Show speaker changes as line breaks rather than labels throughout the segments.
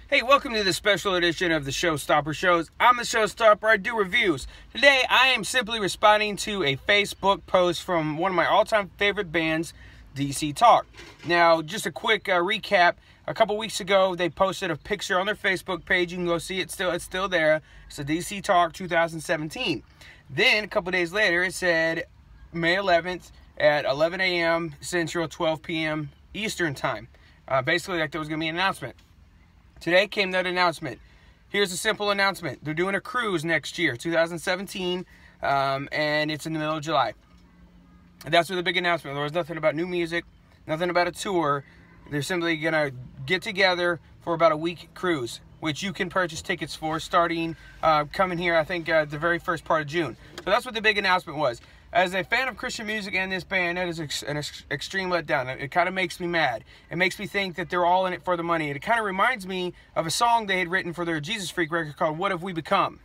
Hey, welcome to the special edition of the Showstopper Shows. I'm the Showstopper. I do reviews. Today, I am simply responding to a Facebook post from one of my all-time favorite bands, DC Talk. Now, just a quick recap. A couple weeks ago, they posted a picture on their Facebook page. You can go see it. It's still there. It's a DC Talk 2017. Then, a couple days later, it said May 11th at 11 a.m. Central, 12 p.m. Eastern Time. Basically, like there was going to be an announcement. Today came that announcement. Here's a simple announcement. They're doing a cruise next year, 2017, and it's in the middle of July. And that's the big announcement. There was nothing about new music, nothing about a tour. They're simply going to get together for about a week cruise, which you can purchase tickets for starting coming here, I think, the very first part of June. So that's what the big announcement was. As a fan of Christian music and this band, that is an extreme letdown. It kind of makes me mad. It makes me think that they're all in it for the money. And it kind of reminds me of a song they had written for their Jesus Freak record called What Have We Become?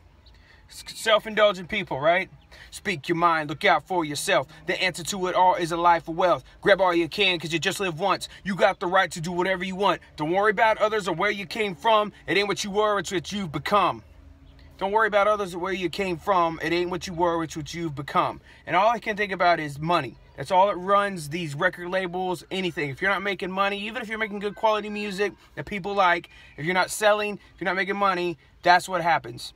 Self-indulgent people, right? Speak your mind, look out for yourself. The answer to it all is a life of wealth. Grab all you can because you just live once. You got the right to do whatever you want. Don't worry about others or where you came from. It ain't what you were, it's what you've become. Don't worry about others or where you came from. It ain't what you were, it's what you've become. And all I can think about is money. That's all that runs these record labels, anything. If you're not making money, even if you're making good quality music that people like, if you're not selling, if you're not making money, that's what happens.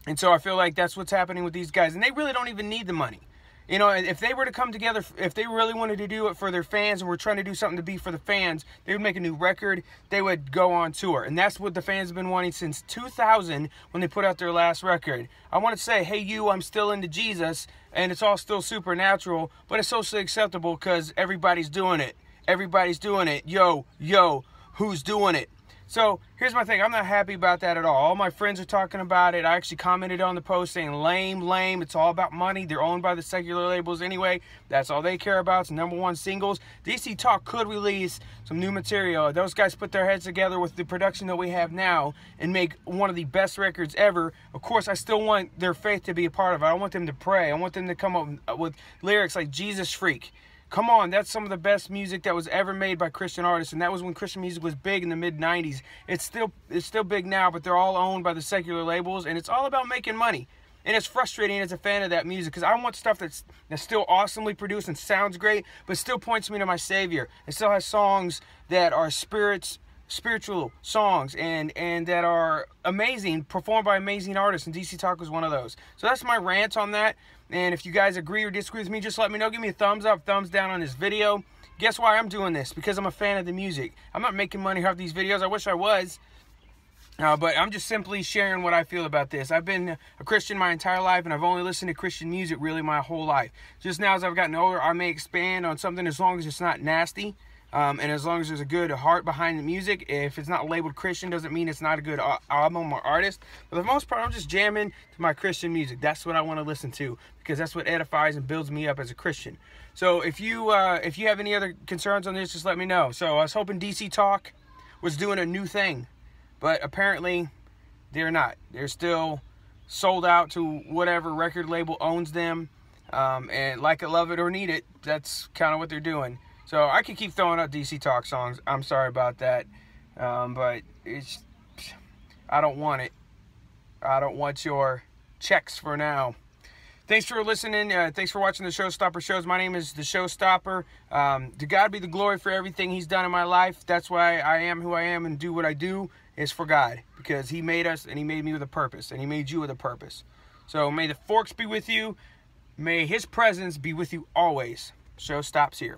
And so I feel like that's what's happening with these guys. And they really don't even need the money. You know, if they were to come together, if they really wanted to do it for their fans and were trying to do something to be for the fans, they would make a new record, they would go on tour. And that's what the fans have been wanting since 2000 when they put out their last record. I want to say, hey, I'm still into Jesus, and it's all still supernatural, but it's socially acceptable because everybody's doing it. Everybody's doing it. Yo, who's doing it? So here's my thing. I'm not happy about that at all. All my friends are talking about it. I actually commented on the post saying, lame. It's all about money. They're owned by the secular labels anyway. That's all they care about. It's #1 singles. DC Talk could release some new material. Those guys put their heads together with the production that we have now and make one of the best records ever. Of course, I still want their faith to be a part of it. I want them to pray. I want them to come up with lyrics like Jesus Freak. Come on, that's some of the best music that was ever made by Christian artists, and that was when Christian music was big in the mid-90s. It's still big now, but they're all owned by the secular labels, and it's all about making money. And it's frustrating as a fan of that music, because I want stuff that's still awesomely produced and sounds great, but still points me to my Savior. It still has songs that are spiritual songs and that are amazing, performed by amazing artists, and DC Talk was one of those. So that's my rant on that. And if you guys agree or disagree with me, just let me know. Give me a thumbs up, thumbs down on this video. Guess why I'm doing this? Because I'm a fan of the music. I'm not making money off these videos. I wish I was. But I'm just simply sharing what I feel about this. I've been a Christian my entire life, and I've only listened to Christian music really my whole life. Just now as I've gotten older, I may expand on something as long as it's not nasty. And as long as there's a good heart behind the music. If it's not labeled Christian, doesn't mean it's not a good album or artist. But for the most part, I'm just jamming to my Christian music. That's what I want to listen to, because that's what edifies and builds me up as a Christian. So if you have any other concerns on this, just let me know. So I was hoping DC Talk was doing a new thing, but apparently they're not. They're still sold out to whatever record label owns them. And like it, love it, or need it, that's kind of what they're doing. So I could keep throwing out DC Talk songs. I'm sorry about that. But I don't want it. I don't want your checks for now. Thanks for listening. Thanks for watching the Showstopper Shows. My name is the Showstopper. To God be the glory for everything He's done in my life. That's why I am who I am and do what I do, is for God. Because He made us, and He made me with a purpose. And He made you with a purpose. So may the forks be with you. May His presence be with you always. Show stops here.